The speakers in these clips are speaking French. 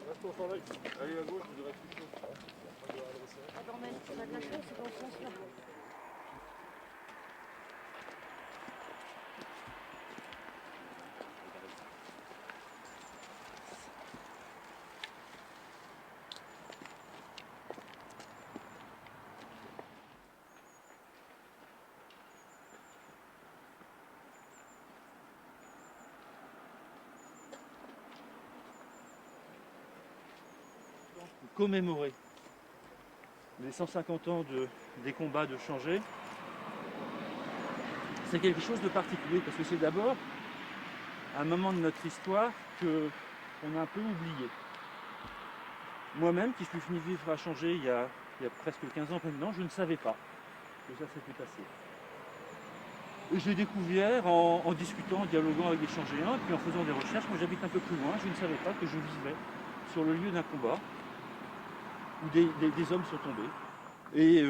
Reste au soleil. Allez à gauche, vous aurez plus chaud. Attends, mais on a de la chance, c'est dans ce sens-là. Commémorer les 150 ans des combats de Changé, c'est quelque chose de particulier parce que c'est d'abord un moment de notre histoire qu'on a un peu oublié. Moi-même, qui suis venu vivre à Changé il y a presque 15 ans maintenant, je ne savais pas que ça s'était passé. Et j'ai découvert en discutant, en dialoguant avec des Changéens, puis en faisant des recherches. Moi j'habite un peu plus loin, je ne savais pas que je vivais sur le lieu d'un combat où des hommes sont tombés. Et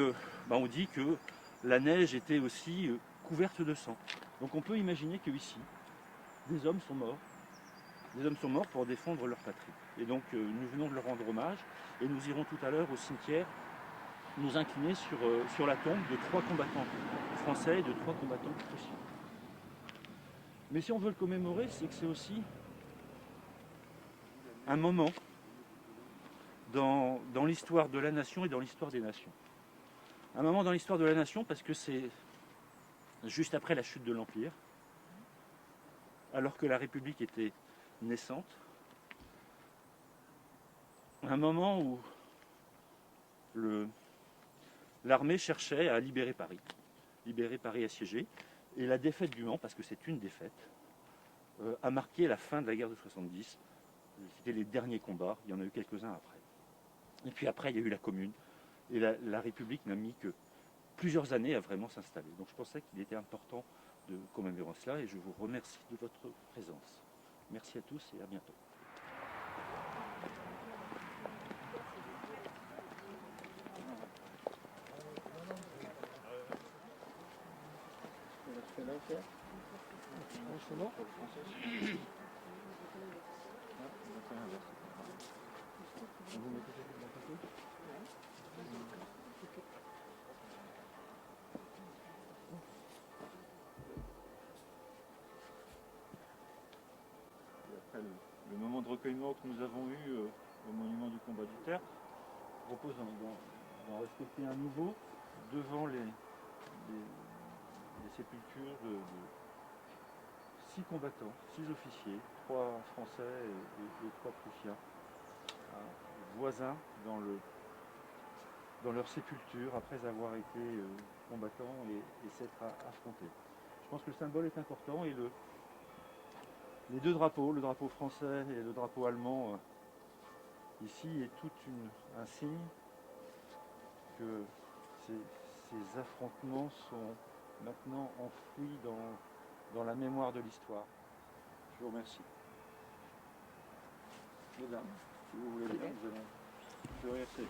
on dit que la neige était aussi couverte de sang. Donc on peut imaginer qu'ici, des hommes sont morts. Des hommes sont morts pour défendre leur patrie. Et donc nous venons de leur rendre hommage et nous irons tout à l'heure au cimetière nous incliner sur la tombe de 3 combattants français et de 3 combattants prussiens. Mais si on veut le commémorer, c'est que c'est aussi un moment dans l'histoire de la nation et dans l'histoire des nations. Un moment dans l'histoire de la nation parce que c'est juste après la chute de l'Empire, alors que la République était naissante. Un moment où l'armée cherchait à libérer Paris assiégé, et la défaite du Mans, parce que c'est une défaite, a marqué la fin de la guerre de 70. C'était les derniers combats, il y en a eu quelques-uns après. Et puis après, il y a eu la Commune, et la République n'a mis que plusieurs années à vraiment s'installer. Donc je pensais qu'il était important de commémorer cela, et je vous remercie de votre présence. Merci à tous et à bientôt. Après le moment de recueillement que nous avons eu au monument du combat du Tertre, je propose d'en respecter un nouveau devant les sépultures de 6 combattants, 6 officiers, 3 français et 3 prussiens, voisins dans leur sépulture après avoir été combattants et s'être affrontés. Je pense que le symbole est important et les 2 drapeaux, le drapeau français et le drapeau allemand, ici est tout un signe que ces affrontements sont maintenant enfouis dans la mémoire de l'histoire. Je vous remercie. Mesdames, si vous voulez bien, vous allez. Je vous remercie.